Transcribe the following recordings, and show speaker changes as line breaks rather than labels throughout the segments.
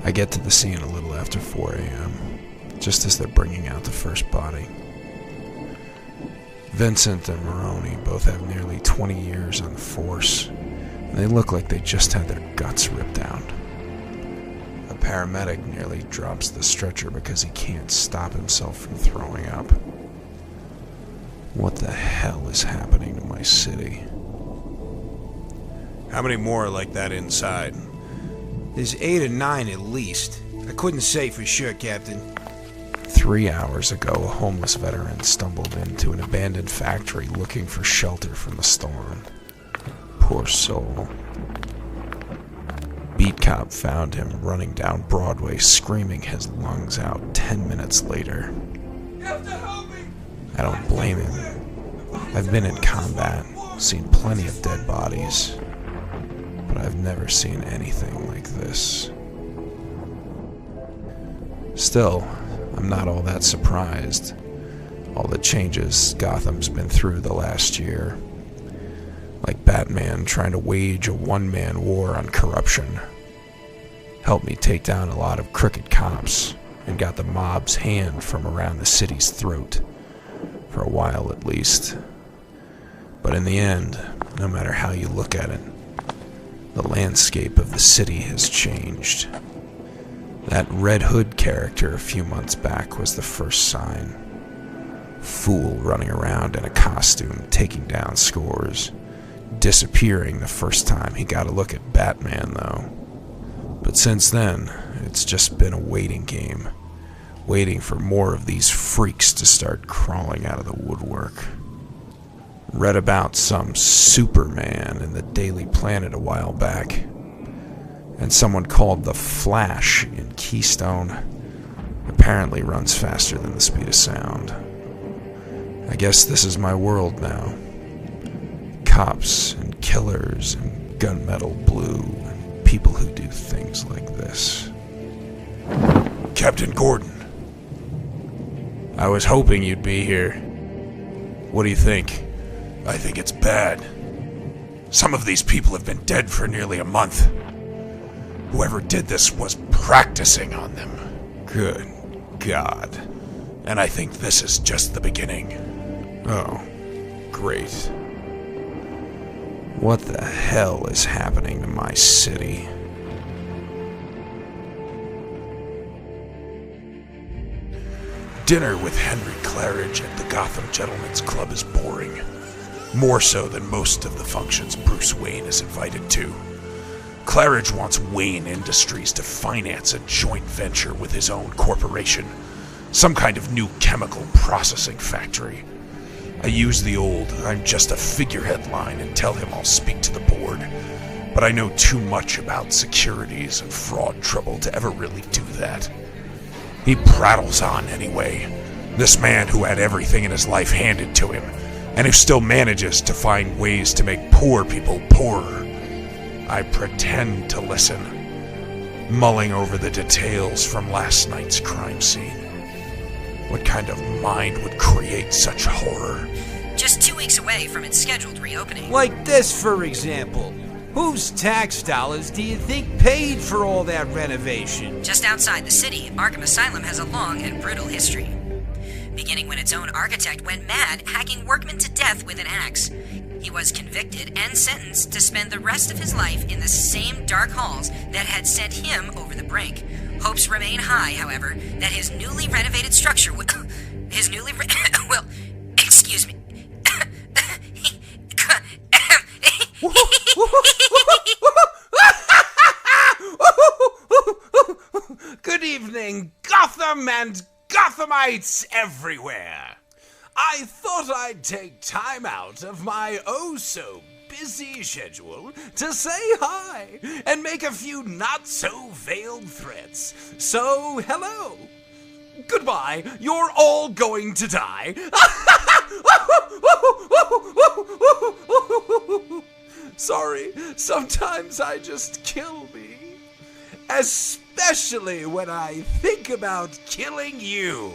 I get to the scene a little after 4 a.m., just as they're bringing out the first body. Vincent and Maroney both have nearly 20 years on the force, and they look like they just had their guts ripped out. A paramedic nearly drops the stretcher because he can't stop himself from throwing up. What the hell is happening to my city?
How many more like that inside?
There's 8 or 9 at least. I couldn't say for sure, Captain.
3 hours ago, a homeless veteran stumbled into an abandoned factory looking for shelter from the storm. Poor soul. Beat Cop found him running down Broadway, screaming his lungs out 10 minutes later.
You have to help me!
I don't blame him. I've been in combat, seen plenty of dead bodies, but I've never seen anything like this. Still, I'm not all that surprised. All the changes Gotham's been through the last year. Like Batman trying to wage a one-man war on corruption. Helped me take down a lot of crooked cops and got the mob's hand from around the city's throat. For a while at least. But in the end, no matter how you look at it, the landscape of the city has changed. That Red Hood character a few months back was the first sign. Fool running around in a costume, taking down scores. Disappearing the first time he got a look at Batman, though. But since then, it's just been a waiting game. Waiting for more of these freaks to start crawling out of the woodwork. Read about some Superman in the Daily Planet a while back. And someone called the Flash in Keystone apparently runs faster than the speed of sound. I guess this is my world now. Cops and killers and gunmetal blue and people who do things like this.
Captain Gordon. I was hoping you'd be here. What do you think? I think it's bad. Some of these people have been dead for nearly a month. Whoever did this was practicing on them. Good God. And I think this is just the beginning.
Oh, great. What the hell is happening to my city?
Dinner with Henry Claridge at the Gotham Gentlemen's Club is boring. More so than most of the functions Bruce Wayne is invited to. Claridge wants Wayne Industries to finance a joint venture with his own corporation. Some kind of new chemical processing factory. I use the old, I'm just a figurehead line and tell him I'll speak to the board. But I know too much about securities and fraud trouble to ever really do that. He prattles on anyway. This man who had everything in his life handed to him, and who still manages to find ways to make poor people poorer. I pretend to listen, mulling over the details from last night's crime scene. What kind of mind would create such horror?
Just 2 weeks away from its scheduled reopening.
Like this, for example. Whose tax dollars do you think paid for all that renovation?
Just outside the city, Arkham Asylum has a long and brutal history. Beginning when its own architect went mad, hacking workmen to death with an axe. He was convicted and sentenced to spend the rest of his life in the same dark halls that had sent him over the brink. Hopes remain high, however, that his newly renovated structure will... well, excuse me.
Good evening, Gotham and Gothamites everywhere. I thought I'd take time out of my oh-so-busy schedule to say hi and make a few not-so-veiled threats. So, hello. Goodbye. You're all going to die. Sorry, sometimes I just kill me. Especially when I think about killing you.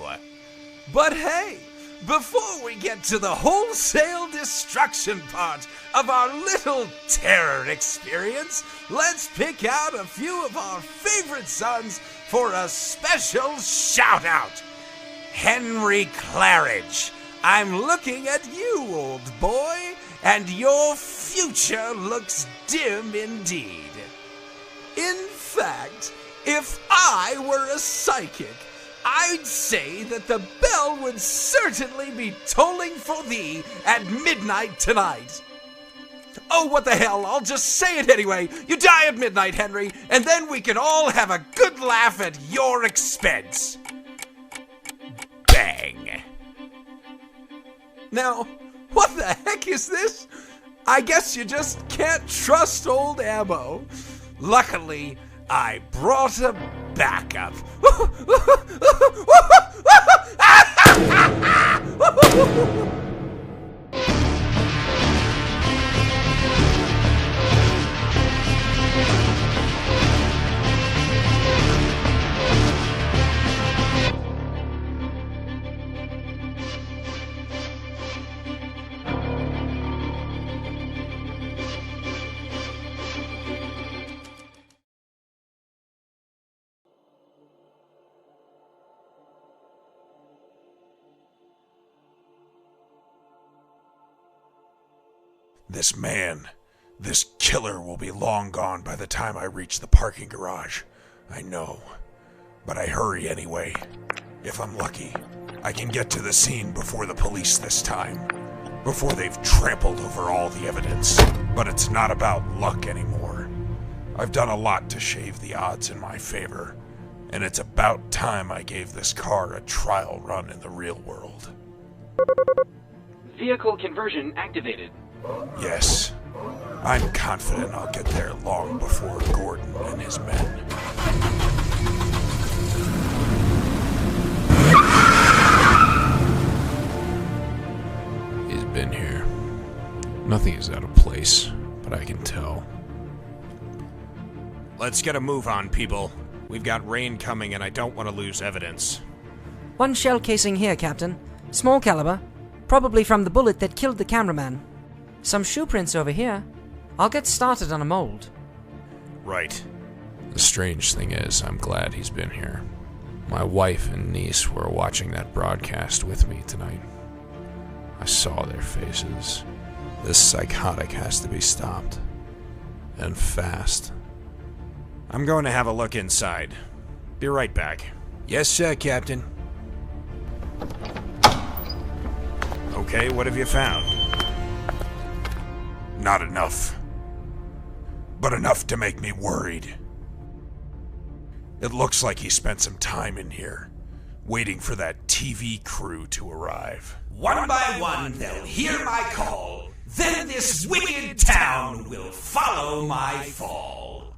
But hey, before we get to the wholesale destruction part of our little terror experience, let's pick out a few of our favorite sons for a special shout-out. Henry Claridge, I'm looking at you, old boy, and your future looks dim indeed. In fact, if I were a psychic, I'd say that the bell would certainly be tolling for thee at midnight tonight. Oh, what the hell, I'll just say it anyway. You die at midnight, Henry, and then we can all have a good laugh at your expense. Bang. Now, what the heck is this? I guess you just can't trust old Ammo. Luckily, I brought a backup.
This man, this killer will be long gone by the time I reach the parking garage. I know, but I hurry anyway. If I'm lucky, I can get to the scene before the police this time, before they've trampled over all the evidence. But it's not about luck anymore. I've done a lot to shave the odds in my favor, and it's about time I gave this car a trial run in the real world.
Vehicle conversion activated.
Yes, I'm confident I'll get there long before Gordon and his men.
He's been here. Nothing is out of place, but I can tell.
Let's get a move on, people. We've got rain coming and I don't want to lose evidence.
One shell casing here, Captain. Small caliber. Probably from the bullet that killed the cameraman. Some shoe prints over here. I'll get started on a mold.
Right.
The strange thing is, I'm glad he's been here. My wife and niece were watching that broadcast with me tonight. I saw their faces. This psychotic has to be stopped. And fast.
I'm going to have a look inside. Be right back.
Yes, sir, Captain.
Okay, what have you found?
Not enough. But enough to make me worried. It looks like he spent some time in here, waiting for that TV crew to arrive.
One by one, they'll hear my call. Then this wicked town will follow my fall.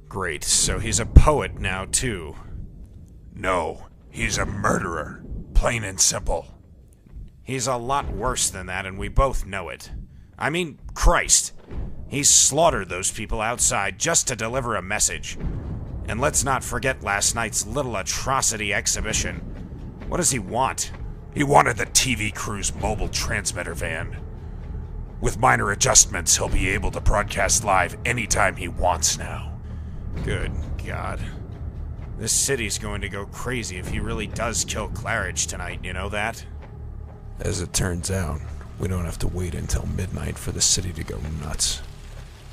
Great, so he's a poet now, too.
No, he's a murderer. Plain and simple.
He's a lot worse than that, and we both know it. I mean, Christ. He slaughtered those people outside just to deliver a message. And let's not forget last night's little atrocity exhibition. What does he want?
He wanted the TV crew's mobile transmitter van. With minor adjustments, he'll be able to broadcast live anytime he wants now.
Good God. This city's going to go crazy if he really does kill Claridge tonight, you know that?
As it turns out, we don't have to wait until midnight for the city to go nuts.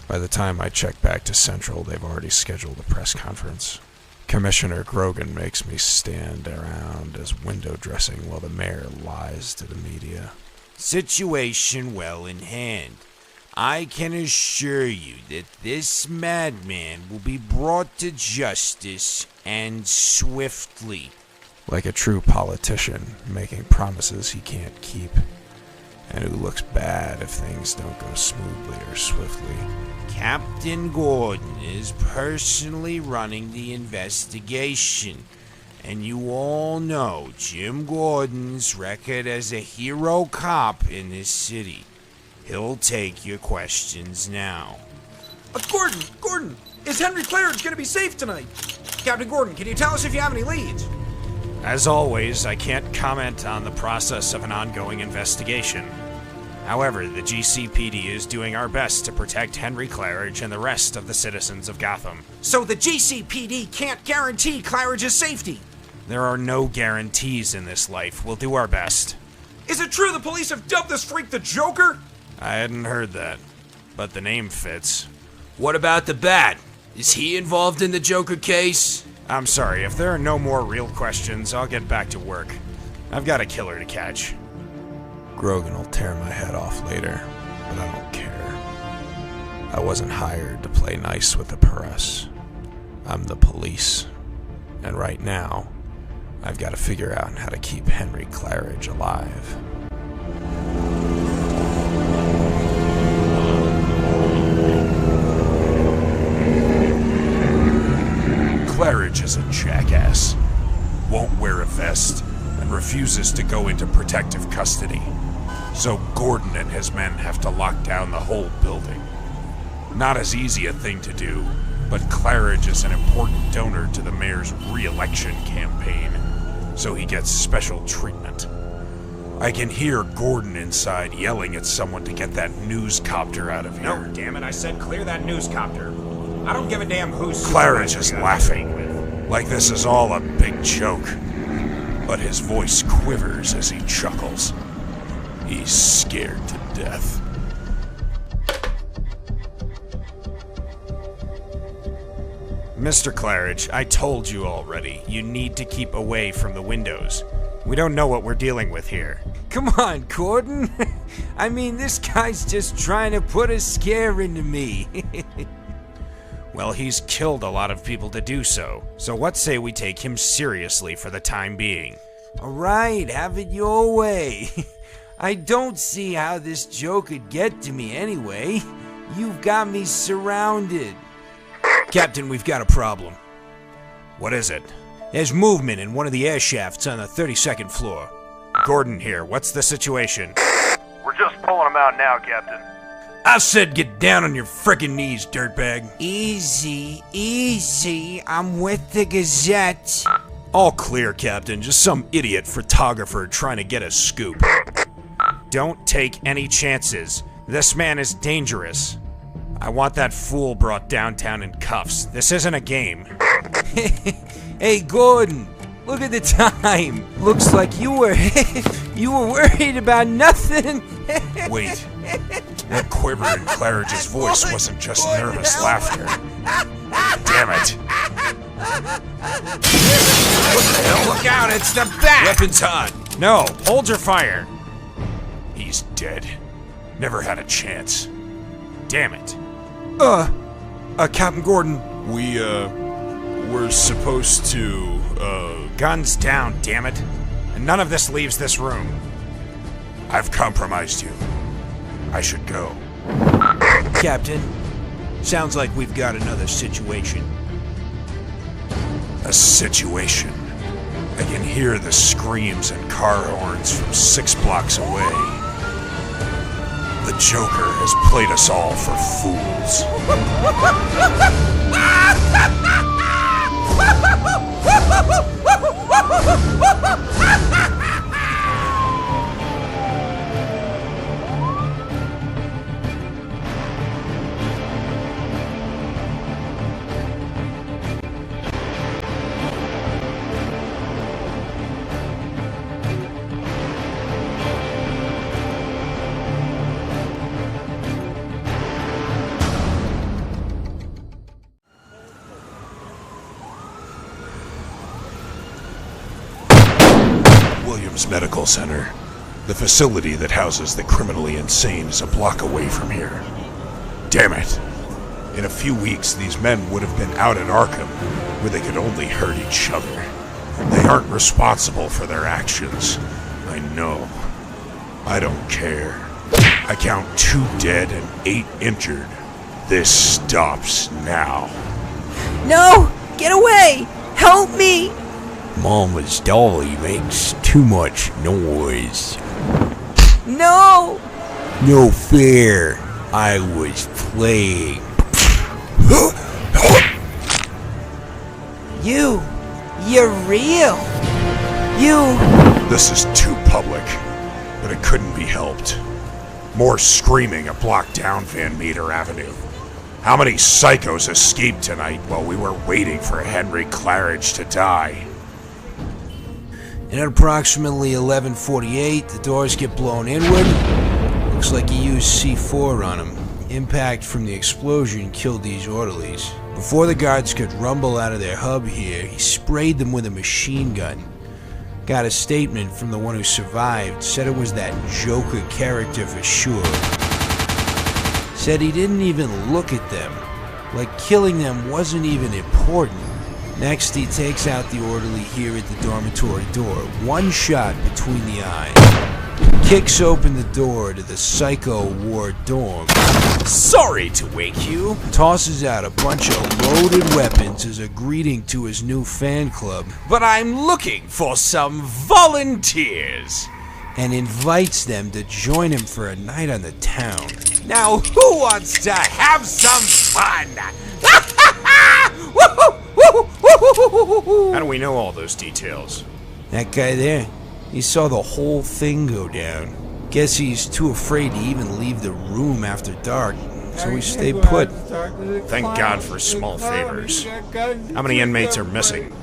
By the time I check back to Central, they've already scheduled a press conference. Commissioner Grogan makes me stand around as window dressing while the mayor lies to the media.
Situation well in hand. I can assure you that this madman will be brought to justice, and swiftly.
Like a true politician, making promises he can't keep, and who looks bad if things don't go smoothly or swiftly.
Captain Gordon is personally running the investigation, and you all know Jim Gordon's record as a hero cop in this city. He'll take your questions now.
Gordon! Is Henry Claridge gonna be safe tonight? Captain Gordon, can you tell us if you have any leads?
As always, I can't comment on the process of an ongoing investigation. However, the GCPD is doing our best to protect Henry Claridge and the rest of the citizens of Gotham.
So the GCPD can't guarantee Claridge's safety?
There are no guarantees in this life. We'll do our best.
Is it true the police have dubbed this freak the Joker?
I hadn't heard that, but the name fits.
What about the Bat? Is he involved in the Joker case?
I'm sorry, if there are no more real questions, I'll get back to work. I've got a killer to catch.
Grogan will tear my head off later, but I don't care. I wasn't hired to play nice with the press. I'm the police. And right now, I've got to figure out how to keep Henry Claridge alive.
Claridge is a jackass. Won't wear a vest and refuses to go into protective custody. So Gordon and his men have to lock down the whole building. Not as easy a thing to do, but Claridge is an important donor to the mayor's re-election campaign, so he gets special treatment. I can hear Gordon inside yelling at someone to get that newscopter out of here.
No, damn it, I said clear that newscopter. I don't give a damn who's...
Claridge is laughing, like this is all a big joke. But his voice quivers as he chuckles. He's scared to death.
Mr. Claridge, I told you already, you need to keep away from the windows. We don't know what we're dealing with here.
Come on, Gordon. I mean, this guy's just trying to put a scare into me.
Well, he's killed a lot of people to do so what say we take him seriously for the time being?
Alright, have it your way. I don't see how this joke could get to me anyway. You've got me surrounded. Captain, we've got a problem.
What is it?
There's movement in one of the air shafts on the 32nd floor.
Gordon here, what's the situation?
We're just pulling them out now, Captain.
I said get down on your frickin' knees, dirtbag.
Easy, easy. I'm with the Gazette.
All clear, Captain. Just some idiot photographer trying to get a scoop.
Don't take any chances. This man is dangerous. I want that fool brought downtown in cuffs. This isn't a game.
Hey, Gordon, look at the time. Looks like you were worried about nothing.
Wait, that quiver in Claridge's voice wasn't just nervous laughter. Damn it.
What the hell? Look out, it's the Bat! Weapons on.
No, hold your fire.
He's dead. Never had a chance.
Damn it.
Captain Gordon.
We're supposed to,
Guns down, damn it. And none of this leaves this room.
I've compromised you. I should go.
Captain, sounds like we've got another situation.
A situation. I can hear the screams and car horns from 6 blocks away. The Joker has played us all for fools. Williams Medical Center. The facility that houses the criminally insane is a block away from here. Damn it! In a few weeks, these men would have been out at Arkham, where they could only hurt each other. They aren't responsible for their actions. I know. I don't care. I count 2 dead and 8 injured. This stops now.
No! Get away! Help me!
Mama's dolly makes too much noise.
No!
No fair. I was playing.
You're real.
This is too public, but it couldn't be helped. More screaming a block down Van Meter Avenue. How many psychos escaped tonight while we were waiting for Henry Claridge to die?
And at approximately 11:48, the doors get blown inward. Looks like he used C4 on him. Impact from the explosion killed these orderlies. Before the guards could rumble out of their hub here, he sprayed them with a machine gun. Got a statement from the one who survived, said it was that Joker character for sure. Said he didn't even look at them, like killing them wasn't even important. Next, he takes out the orderly here at the dormitory door, one shot between the eyes. Kicks open the door to the Psycho Ward dorm.
Sorry to wake you.
Tosses out a bunch of loaded weapons as a greeting to his new fan club.
But I'm looking for some volunteers.
And invites them to join him for a night on the town.
Now who wants to have some fun?
How do we know all those details?
That guy there, he saw the whole thing go down. Guess he's too afraid to even leave the room after dark, so he stayed put.
Thank God for small favors. How many inmates are missing?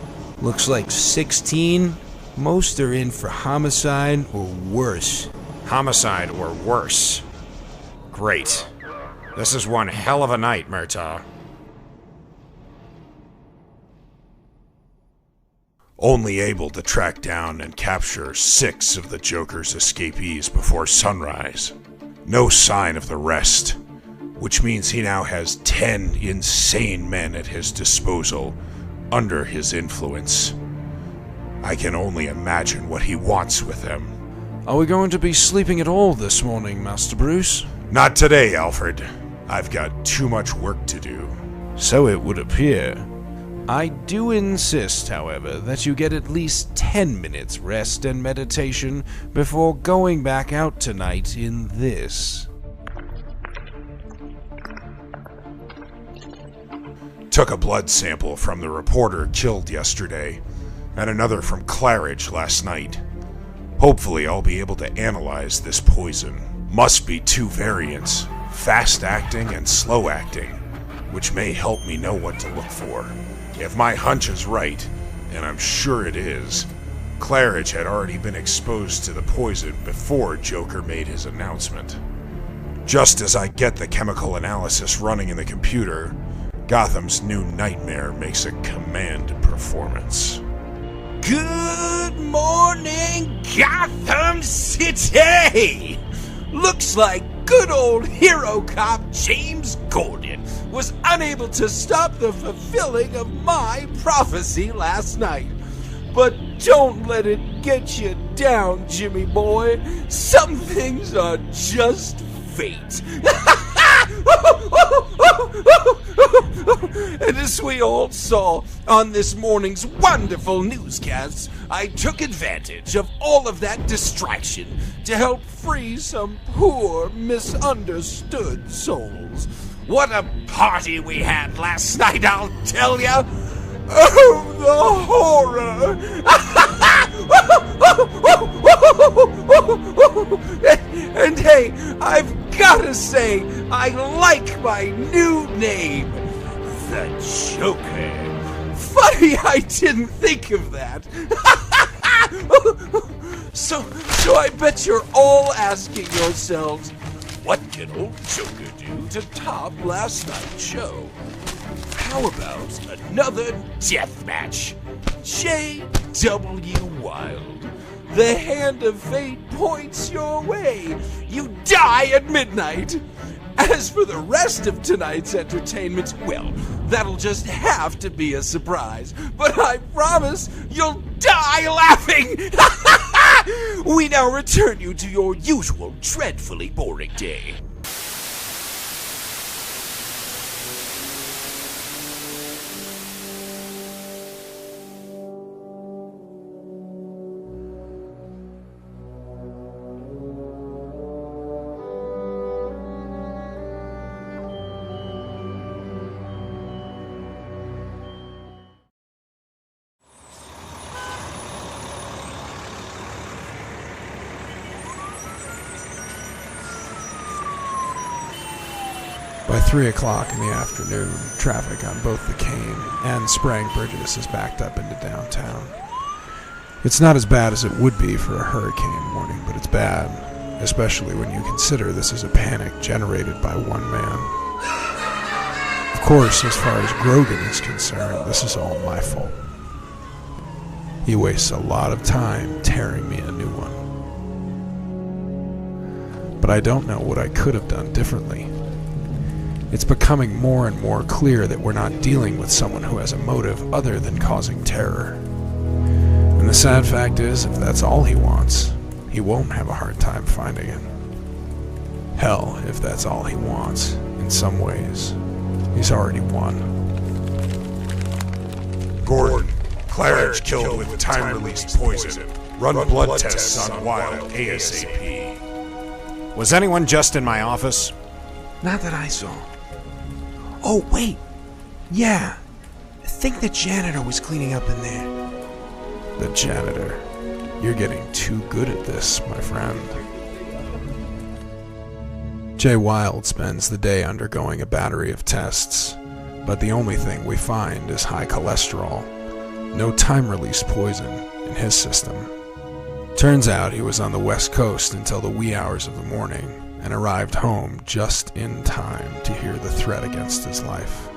Looks like 16. Most are in for homicide or worse.
Homicide or worse. Great. This is one hell of a night, Murtaugh.
Only able to track down and capture 6 of the Joker's escapees before sunrise. No sign of the rest, which means he now has 10 insane men at his disposal, under his influence. I can only imagine what he wants with them.
Are we going to be sleeping at all this morning, Master Bruce?
Not today, Alfred. I've got too much work to do.
So it would appear. I do insist, however, that you get at least 10 minutes rest and meditation before going back out tonight in this.
Took a blood sample from the reporter killed yesterday, and another from Claridge last night. Hopefully I'll be able to analyze this poison. Must be 2 variants, fast-acting and slow-acting, which may help me know what to look for. If my hunch is right, and I'm sure it is, Claridge had already been exposed to the poison before Joker made his announcement. Just as I get the chemical analysis running in the computer, Gotham's new nightmare makes a command performance.
Good morning, Gotham City! Looks like good old hero cop James Gordon was unable to stop the fulfilling of my prophecy last night. But don't let it get you down, Jimmy boy. Some things are just fate. And as we all saw on this morning's wonderful newscasts, I took advantage of all of that distraction to help free some poor, misunderstood souls. What a party we had last night, I'll tell ya! Oh, the horror! And hey, I've gotta say, I like my new name, the Joker. Funny I didn't think of that. So I bet you're all asking yourselves, what can old Joker do to top last night's show? How about another death match? J.W. Wild. The hand of fate points your way. You die at midnight. As for the rest of tonight's entertainment, well, that'll just have to be a surprise. But I promise you'll die laughing. We now return you to your usual dreadfully boring day.
By 3 o'clock in the afternoon, traffic on both the Kane and Sprang bridges is backed up into downtown. It's not as bad as it would be for a hurricane warning, but it's bad, especially when you consider this is a panic generated by one man. Of course, as far as Grogan is concerned, this is all my fault. He wastes a lot of time tearing me a new one. But I don't know what I could have done differently. It's becoming more and more clear that we're not dealing with someone who has a motive other than causing terror. And the sad fact is, if that's all he wants, he won't have a hard time finding it. Hell, if that's all he wants, in some ways, he's already won.
Gordon, Claridge killed with time-released poison. Run blood tests on Wild ASAP.
Was anyone just in my office?
Not that I saw. Oh, wait. Yeah. I think the janitor was cleaning up in there.
The janitor. You're getting too good at this, my friend. Jay Wilde spends the day undergoing a battery of tests, but the only thing we find is high cholesterol. No time-release poison in his system. Turns out he was on the West Coast until the wee hours of the morning and arrived home just in time to hear the threat against his life.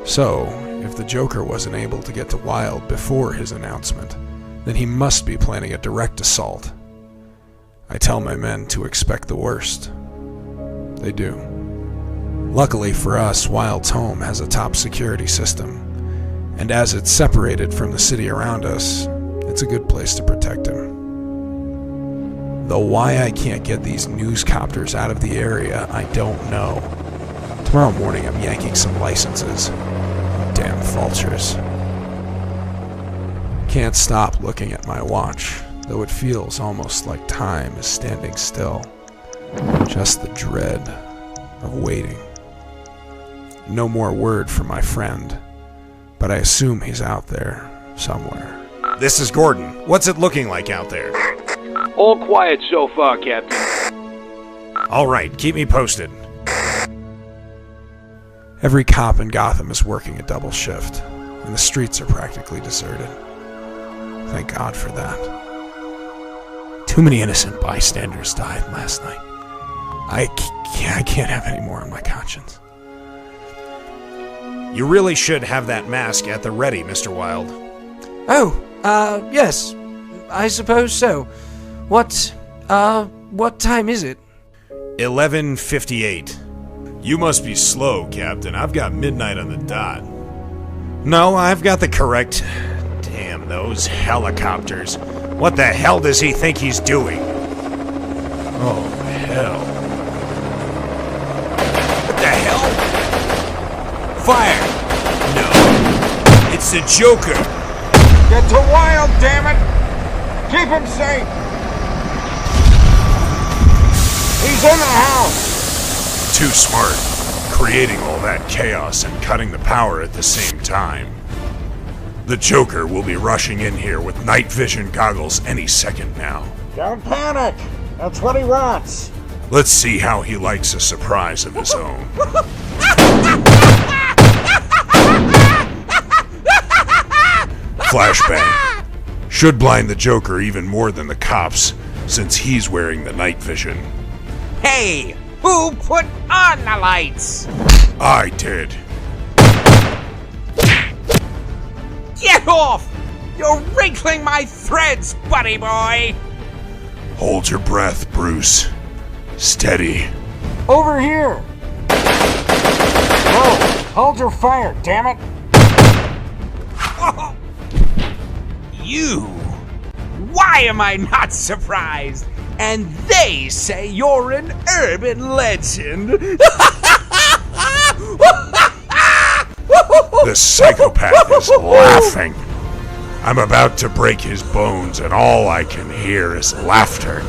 So, if the Joker wasn't able to get to Wilde before his announcement, then he must be planning a direct assault. I tell my men to expect the worst. They do. Luckily for us, Wilde's home has a top security system, and as it's separated from the city around us, it's a good place to protect him. Though why I can't get these newscopters out of the area, I don't know. Tomorrow morning I'm yanking some licenses. Damn vultures. Can't stop looking at my watch, though it feels almost like time is standing still. Just the dread of waiting. No more word from my friend, but I assume he's out there somewhere.
This is Gordon. What's it looking like out there?
All quiet so far, Captain.
All right, keep me posted.
Every cop in Gotham is working a double shift, and the streets are practically deserted. Thank God for that. Too many innocent bystanders died last night. I can't have any more on my conscience.
You really should have that mask at the ready, Mr. Wilde.
Oh, yes. I suppose so. What time is it?
11:58.
You must be slow, Captain. I've got midnight on the dot.
No, I've got the correct... Damn those helicopters. What the hell does he think he's doing?
Oh, hell.
What the hell? Fire!
No. It's the Joker.
Get to Wild, damn it! Keep him safe! He's in the house!
Too smart. Creating all that chaos and cutting the power at the same time. The Joker will be rushing in here with night vision goggles any second now.
Don't panic! That's what he wants!
Let's see how he likes a surprise of his own. Flashbang. Should blind the Joker even more than the cops, since he's wearing the night vision.
Hey! Who put on the lights?
I did.
Get off! You're wrinkling my threads, buddy boy!
Hold your breath, Bruce. Steady.
Over here! Whoa! Hold your fire, damn it!
Oh, you! Why am I not surprised? And they say you're an urban legend!
The psychopath is laughing. I'm about to break his bones, and all I can hear is laughter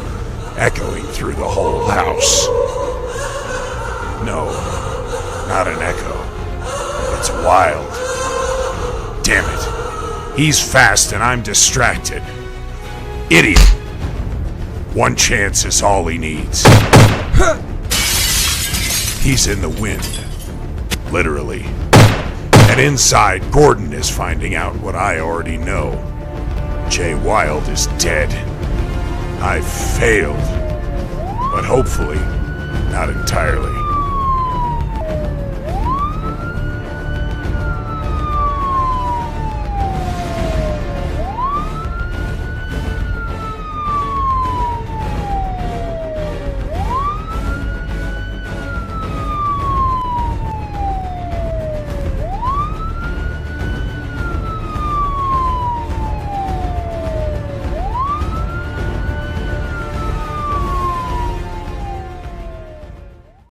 echoing through the whole house. No, not an echo. It's Wild. Damn it. He's fast and I'm distracted. Idiot. One chance is all he needs. He's in the wind. Literally. And inside, Gordon is finding out what I already know. Jay Wilde is dead. I failed. But hopefully, not entirely.